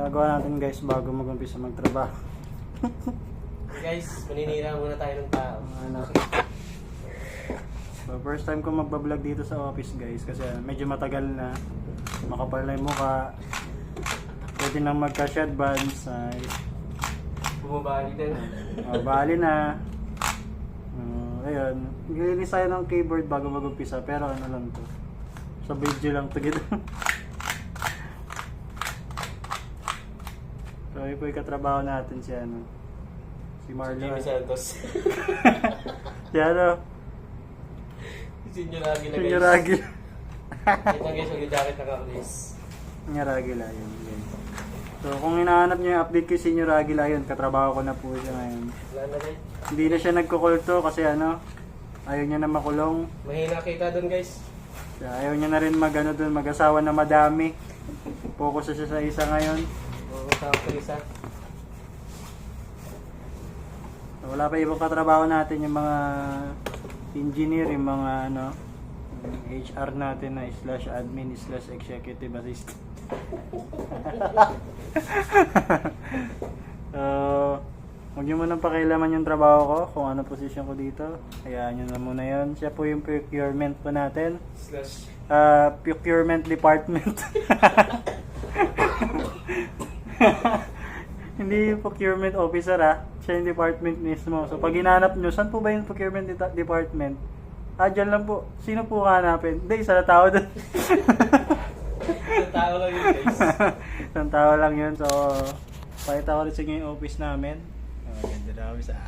Gagawa natin guys bago mag-umpisa magtrabaho. Guys, maninira muna tayo ng tao. Ano. So, first time ko magbablog dito sa office guys kasi medyo matagal na. Makapal na yung mukha. Pwede nang magka-shed bands. Bumabali din. Bali na. Ayun. Nilinis tayo ng keyboard bago mag-umpisa pero ano lang to. Sa video lang to gito. So, ito yung katrabaho natin si ano. Si Marlon. Jimmy Santos. Si ano. Senior Agila guys. Senior Agila. Ito guys, yung jacket na kakulis. Senior Agila yun guys. So, kung hinahanap nyo yung update kay Senior Agila yun, katrabaho ko na po siya ngayon. Wala na guys. Hindi na siya nagkukulto kasi ano, ayaw niya na makulong. Mahina kita doon guys. Ayaw niya na rin mag-asawa na madami. Focus siya sa isa ngayon. Oo, sa isa. So, wala pa ibang katrabaho natin yung mga engineer, yung mga ano, HR natin na /admin/executive assistant. So, huwag nyo munang pakialaman yung trabaho ko, kung ano posisyon ko dito. Hayaan nyo na muna yun. Siya po yung procurement po natin. Procurement department. Hindi yung procurement officer siya yung department mismo. So pag hinanap nyo, saan po ba yung procurement department? Dyan lang po. Sino po hanapin? Hindi, isa na tao doon. Isang tao lang yun guys. Isang tao lang yun. So, pakita ko rin sa inyo yung office namin. Ganda na kami sa...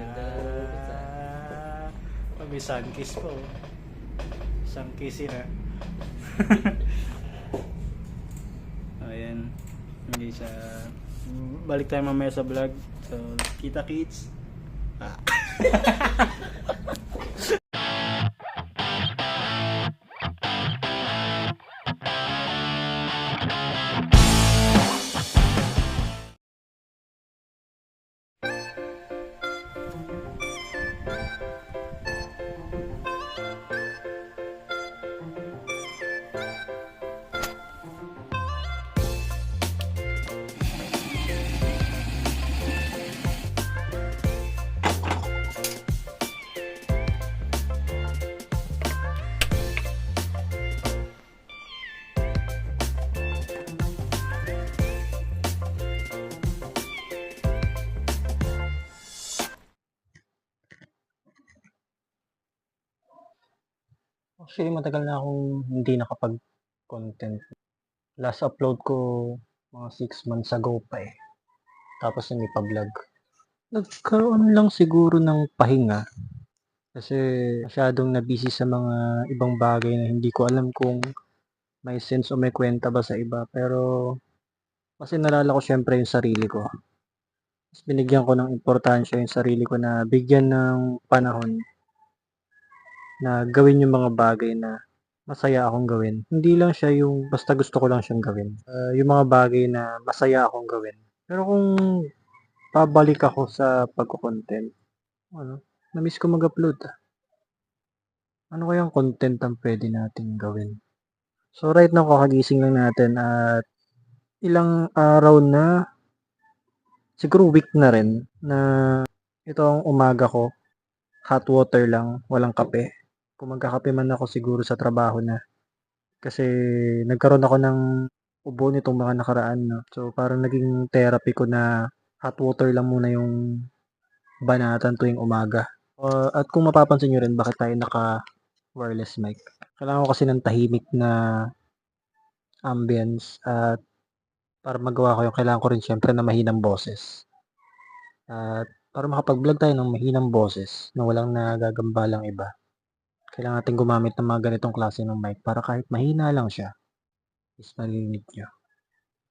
Ganda na kami sa... May sunkiss po. Sunkiss yun Ayan. Hindi siya... Balik tayo mamaya sa vlog. So, kita kits. Actually, matagal na akong hindi nakapag-content. Last upload ko mga 6 months ago pa eh. Tapos hindi pa vlog. Nagkaroon lang siguro ng pahinga. Kasi masyadong na-busy sa mga ibang bagay na hindi ko alam kung may sense o may kwenta ba sa iba. Pero kasi nalala ko syempre yung sarili ko. Mas binigyan ko ng importansya yung sarili ko na bigyan ng panahon na gawin yung mga bagay na masaya akong gawin. Hindi lang siya yung basta gusto ko lang siyang gawin. Yung mga bagay na masaya akong gawin. Pero kung pabalik ako sa pagko-content, na-miss ko mag-upload. Ano kayang content ang pwede nating gawin? So right now, kakagising lang natin at ilang araw na, siguro week na rin, na ito ang umaga ko, hot water lang, walang kape. Kung magkakape man ako siguro sa trabaho na. Kasi nagkaroon ako ng ubo nitong mga nakaraan. No? So parang naging therapy ko na hot water lang muna yung banatan tuwing umaga. At kung mapapansin nyo rin bakit tayo naka-wireless mic. Kailangan ko kasi ng tahimik na ambience. At para magawa ko yung kailangan ko rin syempre na mahinang boses. At para makapag-vlog tayo ng mahinang boses na walang nagagambalang iba. Kailangan natin gumamit ng mga ganitong klase ng mic para kahit mahina lang siya, is marinig nyo.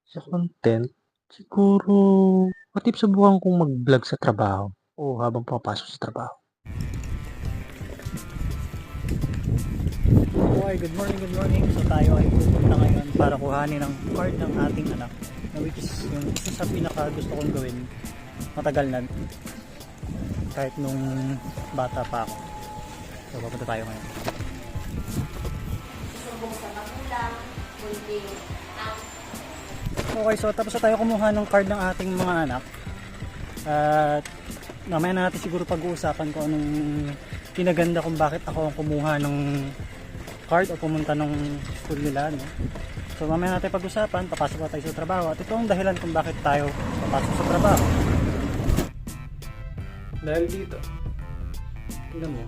Sa content, siguro, patip subukan kong mag-vlog sa trabaho o habang papasok sa trabaho. Okay, good morning. So tayo ay pupunta ngayon para kuhanin ang card ng ating anak, na which is yung isa sa pinaka gusto kong gawin matagal na, kahit nung bata pa ako. So, papunta tayo ngayon. Sumbong sa magulang, kundi ang Okay, so tapos na tayo kumuha ng card ng ating mga anak. At mamaya na natin siguro pag-uusapan ko anong pinaganda kung bakit ako ang kumuha ng card o pumunta ng school nila. No? So mamaya natin pag-usapan, papasok na tayo sa trabaho. At ito ang dahilan kung bakit tayo papasok sa trabaho. Dahil dito, tingnan mo,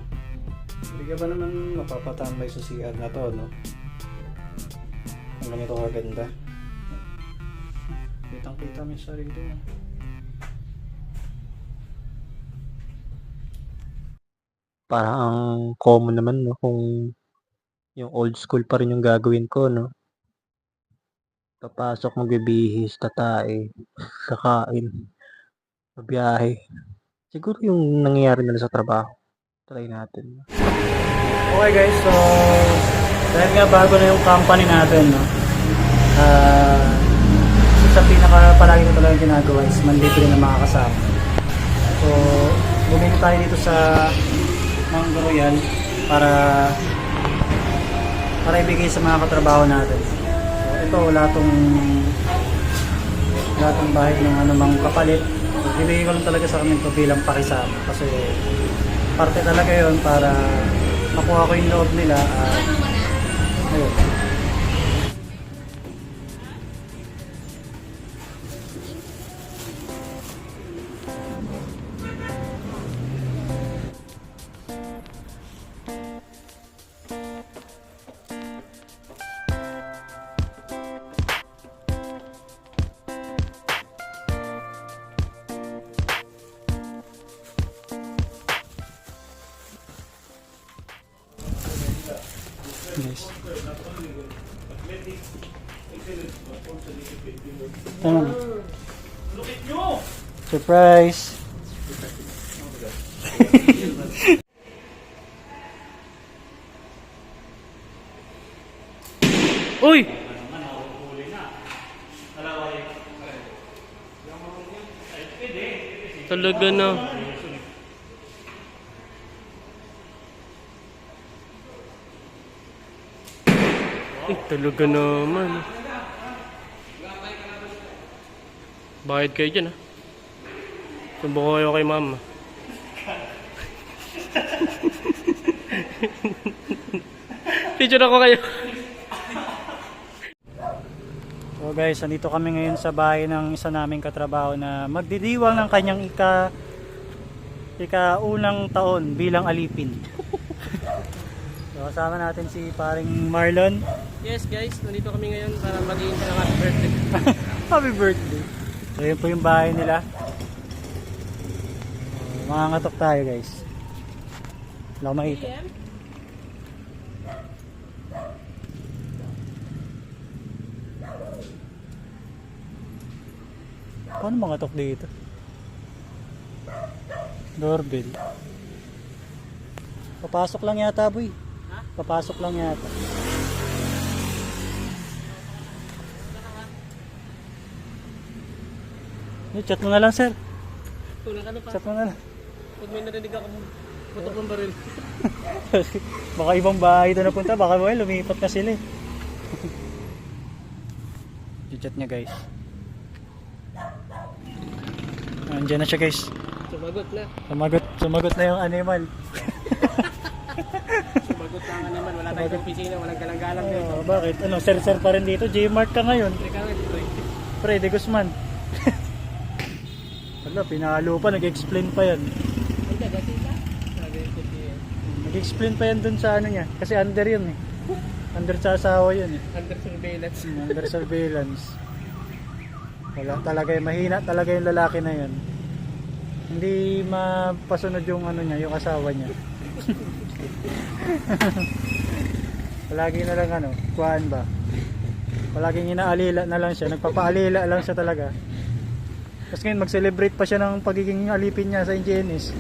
hindi ka ba naman mapapatambay sa CR na to, no? Ang ganito kaganda. Kitang-kita mo yung sarili mo. Parang ang common naman, no? Kung yung old school pa rin yung gagawin ko, no? Papasok, magbibihis, tatae, kakain, mabiyahe. Siguro yung nangyayari nila sa trabaho. Try natin. Okay guys, so dahil nga bago na yung company natin, no? Sa pinaka-palagi ko talagang ginagawa is manlibre na mga kasama. So, bumili tayo dito sa Mango Royal para ibigay sa mga katrabaho natin. So, ito wala tong bahid ng anumang kapalit. So, bibigay ko lang talaga sa kanila ito bilang pakisama kasi parte talaga yon para makuha ko yung loob nila at ayun. Guys. Tama. Surprise! Uy! Talaga na. Talaga naman. Bayad kayo dyan, ha? Sumbong kayo kay mama. Picture ako kayo. So guys, andito kami ngayon sa bahay ng isa naming katrabaho na magdidiwang ng kanyang ika-unang taon bilang alipin. So kasama natin si paring Marlon. Yes guys, nandito kami ngayon para maging ng happy birthday. Happy birthday! So yun po yung bahay nila. Mangangatok tayo guys. Wala ko makita. Paano mangatok dito? Doorbell. Papasok lang yata boy. Papasok lang yata. Chat mo na lang sir. Tulang ano pa? Chat mo na lang. Pag may narinig ako, putok ng baril. Baka ibang bahay ito napunta. Baka lumipat na sila eh. Chat niya guys. Andiyan na siya guys. Sumagot na. Sumagot na yung animal. Sumagot na nga naman. Wala tayong opisina, walang galang-galang dito. Oh, bakit? Ano, sir pa rin dito? J-Mart ka ngayon. Teka nga dito eh. Freddy Guzman. Wala, pinalo pa. Nag-explain pa yan. Ay, dati ka? Nag-explain pa yan dun sa ano niya. Kasi under yun eh. Under sa asawa yun eh. Under surveillance. Under surveillance. Wala talaga yung mahina talaga yung lalaki na yun. Hindi mapasunod yung ano niya, yung asawa niya. Palagi na lang ano, kuhaan ba? Palaging inaalila na lang siya, nagpapaalila lang siya talaga. Tapos ngayon mag-celebrate pa siya ng pagiging alipin niya sa Ingenis.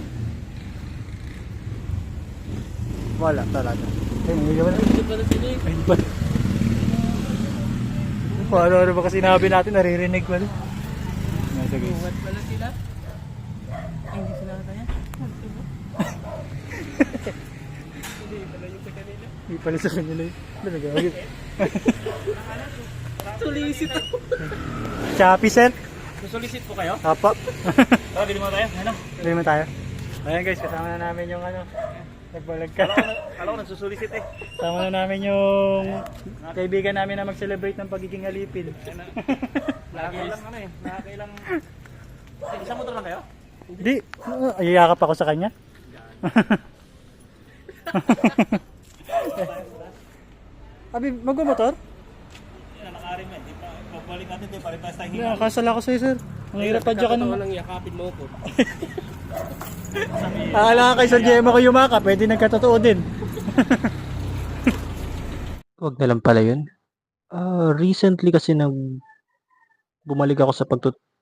Wala talaga. Hindi naman. Hindi pa na sinig. Ayun ba? Ano ba kasi sinabi natin, naririnig ko. Sige. Buhat pala sila. Ay, hindi sila kaya. Hindi pala yung sa kanila. Hindi pala sa kanila yun. Talaga. Sulisit. Shopee, sir. Sulisit po kayo? Apo. Tara, bili mo tayo. Ano? Bili mo tayo. Ayan guys, kasama na namin yung nagbalag ka. Alam ko nagsusulisit eh. Kasama na namin yung kaibigan namin na mag-celebrate ng pagiging alipin. Nakakailang... Isang motor lang kayo? Hindi, ayayakap ako sa kanya. Abi, magmamotor? Yan, nakarin mo. Pagbalik natin, di pa rin tayo Hindi, nakasala ako sa'yo, sir. Ang hirap pa dyan ka naman. Walang yakapin mo ko. Akala ka kay Sir Gemma ko yumaka, pwede nagkatotoo din. Wag na lang pala yun. Recently kasi bumalik ako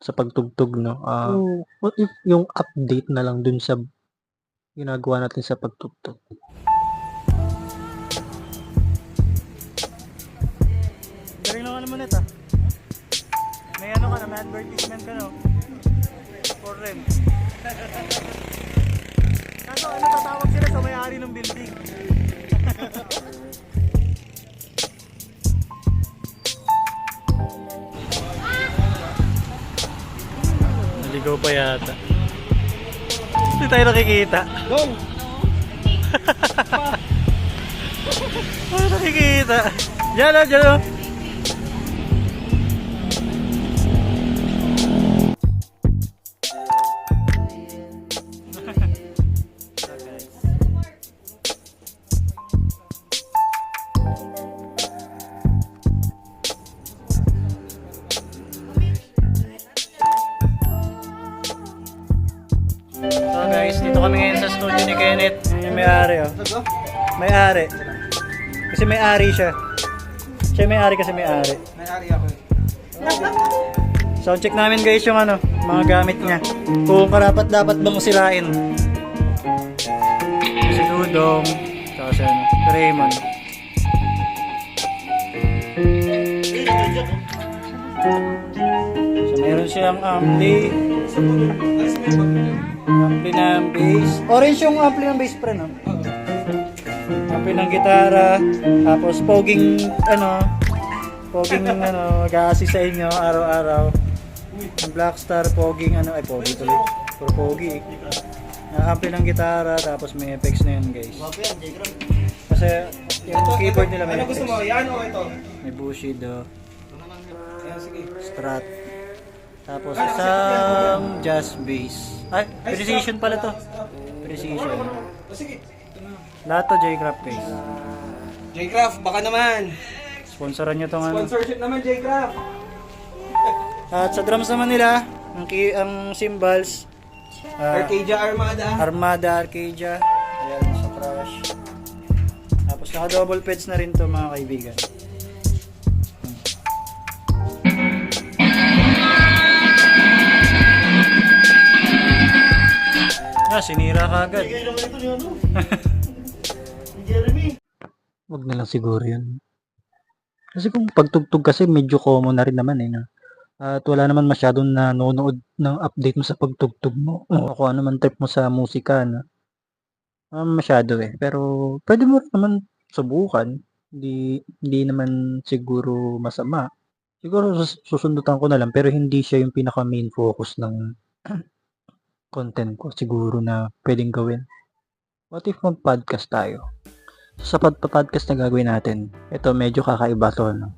sa pagtugtog, no. What if yung update na lang dun sa ginagawa natin sa pagtugtog? Galing naman naman ito. May ano ka na, may advertisement ka, no? For rent. Kaso ano, tatawag sila sa may-ari ng building. Naligaw pa yata. Hindi tayo nakikita. Go! Ano nakikita? Diyan o, diyan o. So guys, dito kami ngayon sa studio ni Kenneth. Yun yung may-ari oh. May-ari. Kasi may-ari siya. Siya may-ari kasi may-ari. May-ari ako eh. Soundcheck namin guys yung ano, mga gamit niya. Kung karapat dapat bang sirain. Si Dudong, saka si ano, si Raymond. So meron siyang ampli. Ampli ng bass. Orange yung ampli ng bass pre, no? Ampli ng gitara. Tapos poging mag-a-assist sa inyo araw-araw. Ang Blackstar, poging pogi tuloy. Puro pogi eh. Ampli ng gitara, tapos may effects na yun guys. Kasi yung keyboard nila may Ano gusto effects. mo? Yan o ito? May Bushido, Ayan, sige. Strat. Tapos isang jazz bass. Ay, precision pala to. Precision. Sige. Lahat to J-Craft guys. J-Craft, baka naman. Sponsoran nyo tong ano. Sponsorship naman, J-Craft. At sa drums naman nila, ang cymbals, Arcadia Armada. Armada Arcadia. Ayan, sa crash. Tapos naka double peds na rin to mga kaibigan. Sinira ka agad. Wag na lang siguro yun. Kasi kung pagtugtog kasi medyo common na rin naman eh, no? At wala naman masyadong nanonood ng update mo sa pagtugtog mo. O kung ano man trip mo sa musika, no? Masyado eh. Pero pwede mo rin naman subukan. Hindi naman siguro masama. Siguro susundutan ko na lang pero hindi siya yung pinaka main focus ng content ko siguro na pwedeng gawin. What if mag-podcast tayo? Sa podcast na gagawin natin, ito medyo kakaiba to, no?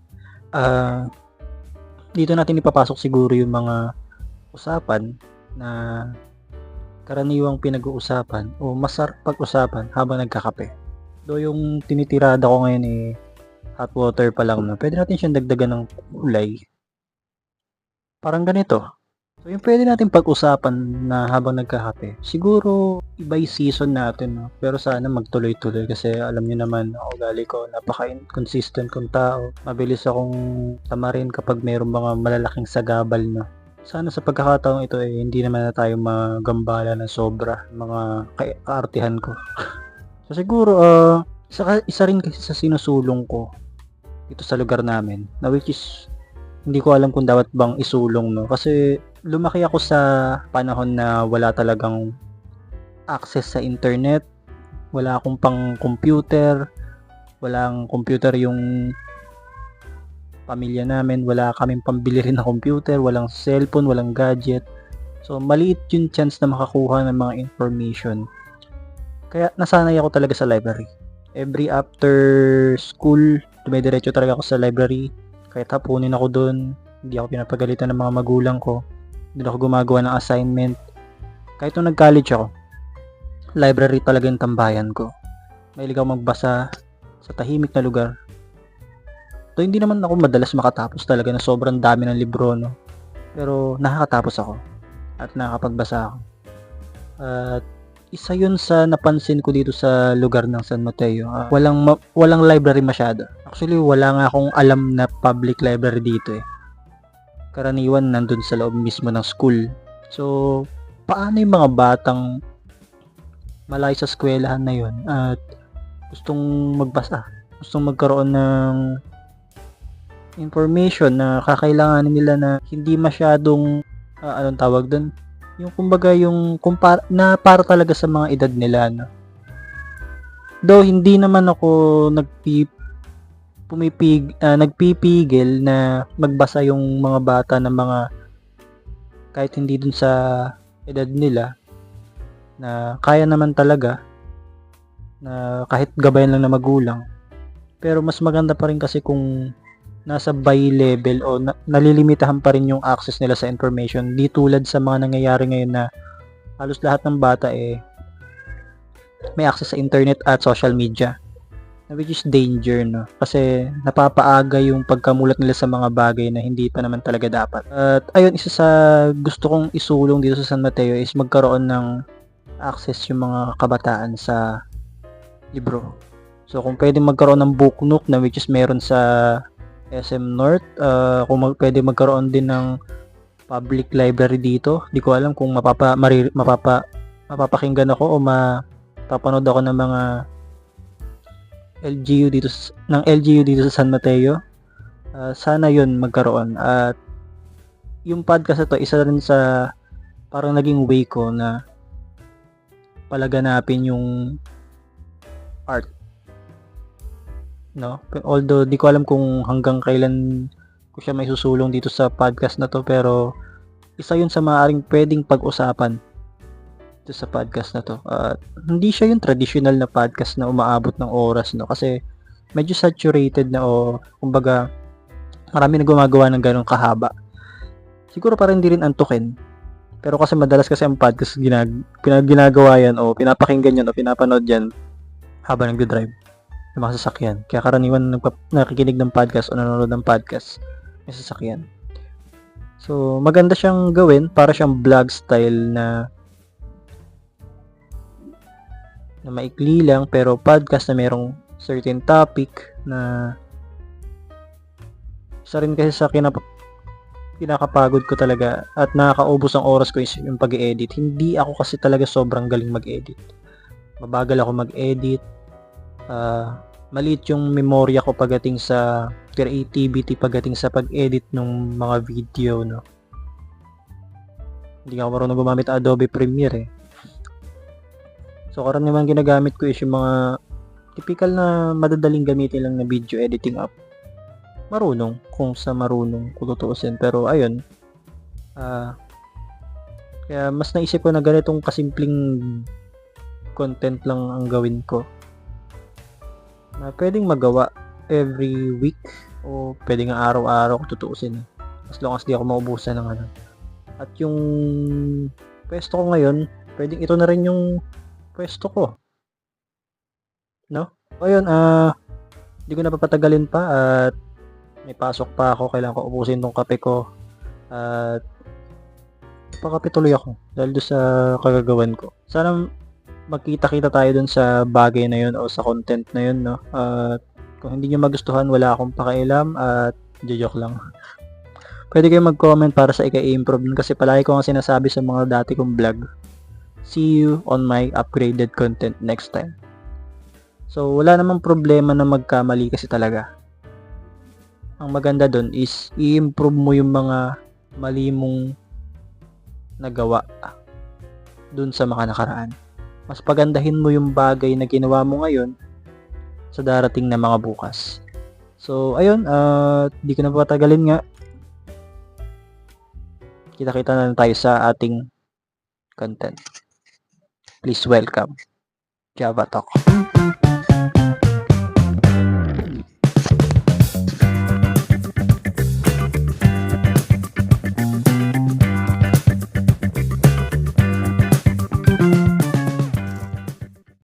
Dito natin ipapasok siguro yung mga usapan na karaniwang pinag-uusapan o masarap pag-usapan habang nagkakape. Do yung tinitirada ko ngayon hot water pa lang, no? Pwede natin siyang dagdagan ng kulay. Parang ganito. So yung pwede natin pag-usapan na habang nagkakape. Siguro iba yung season natin, no? Pero sana magtuloy-tuloy kasi alam niyo naman ang ugali ko, napaka-inconsistent kong tao. Mabilis akong tamarin kapag mayroong mga malalaking sagabal, no? Sana sa pagkakataong ito hindi naman na tayo magambala ng sobra mga kaartihan ko. So siguro isa rin kasi sa sinusulong ko dito sa lugar namin na which is hindi ko alam kung dapat bang isulong, no? Kasi lumaki ako sa panahon na wala talagang access sa internet. Wala akong pang computer. Walang computer yung pamilya namin, wala kaming pambili rin ng computer, walang cellphone, walang gadget. So, maliit yung chance na makakuha ng mga information. Kaya, nasanay ako talaga sa library. Every after school, dumidiretso talaga ako sa library. Kahit hapunin ako doon, hindi ako pinapagalitan ng mga magulang ko. Hindi ako gumagawa ng assignment. Kahit nung nag-college ako, library talaga yung tambayan ko. Mahilig ako magbasa sa tahimik na lugar. So, hindi naman ako madalas makatapos talaga na sobrang dami ng libro, no? Pero nakakatapos ako at nakakapagbasa ako. At isa yun sa napansin ko dito sa lugar ng San Mateo. Walang library masyado. Actually, wala nga akong alam na public library dito eh. Karaniwan nandun sa loob mismo ng school. So, paano yung mga batang malayo sa eskwelahan na yun at gustong magbasa, gustong magkaroon ng information na kakailanganin nila na hindi masyadong anong tawag doon, yung kumbaga yung na para talaga sa mga edad nila, no? Though hindi naman ako nagpipigil na magbasa yung mga bata ng mga kahit hindi dun sa edad nila, na kaya naman talaga na kahit gabayan lang na magulang. Pero mas maganda pa rin kasi kung nasa by level o nalilimitahan pa rin yung access nila sa information. Di tulad sa mga nangyayari ngayon na halos lahat ng bata may access sa internet at social media, which is danger, no? Kasi napapaaga yung pagkamulat nila sa mga bagay na hindi pa naman talaga dapat. At ayun, isa sa gusto kong isulong dito sa San Mateo is magkaroon ng access yung mga kabataan sa libro. So kung pwede magkaroon ng book nook na which is meron sa SM North, kung pwede magkaroon din ng public library dito. Di ko alam kung mapapakinggan ako o mapapanood ako ng mga LGU dito sa San Mateo. Sana yun magkaroon. At yung podcast na to, isa rin sa parang naging way ko na palaganapin yung art, no? Although di ko alam kung hanggang kailan ko siya may susulong dito sa podcast na to, pero isa yun sa maaaring pwedeng pag-usapan dito sa podcast na to. Hindi siya yung traditional na podcast na umaabot ng oras, no? Kasi medyo saturated na o kumbaga marami na gumagawa ng ganong kahaba. Siguro parang hindi rin antukin. Pero kasi madalas kasi ang podcast ginagawa yan o pinapakinggan yan o pinapanood yan habang nagdadrive ng mga sasakyan. Kaya karaniwan nakikinig ng podcast o nanonood ng podcast may sasakyan. So, maganda siyang gawin para siyang vlog style na maikli lang pero podcast na merong certain topic na isa rin kasi sa kinakapagod ko talaga at nakakaubos ang oras ko is yung pag-edit. Hindi ako kasi talaga sobrang galing mag-edit. Mabagal ako mag-edit. Maliit yung memorya ko pagdating sa creativity, pagdating sa pag-edit ng mga video, no? Hindi ako marunong gumamit Adobe Premiere So karaniwan ginagamit ko is yung mga typical na madadaling gamitin lang na video editing app. Marunong kung tutuusin, pero ayun, kaya mas naisip ko na ganitong kasimpleng content lang ang gawin ko na pwedeng magawa every week o pwedeng araw-araw kung tutuusin, as long as di ako maubusan ng ano. At yung pwesto ko ngayon, pwedeng ito na rin yung pwesto ko, no? Ayun, di ko napapatagalin pa at may pasok pa ako, kailangan ko ubusin tong kape ko at pakape tuloy ako dahil doon sa kagagawan ko. Sana magkita-kita tayo dun sa bagay na yun o sa content na yun, no? At kung hindi nyo magustuhan, wala akong pakialam at joke lang. Pwede kayo mag-comment para sa i-improve kasi palagi ko nga sinasabi sa mga dati kong vlog. See you on my upgraded content next time. So, wala namang problema na magkamali kasi talaga. Ang maganda dun is i-improve mo yung mga mali mong nagawa dun sa mga nakaraan. Mas pagandahin mo yung bagay na ginawa mo ngayon sa darating na mga bukas. So, ayun, di ko na patagalin nga. Kita-kita na lang tayo sa ating content. Please welcome Java Talk.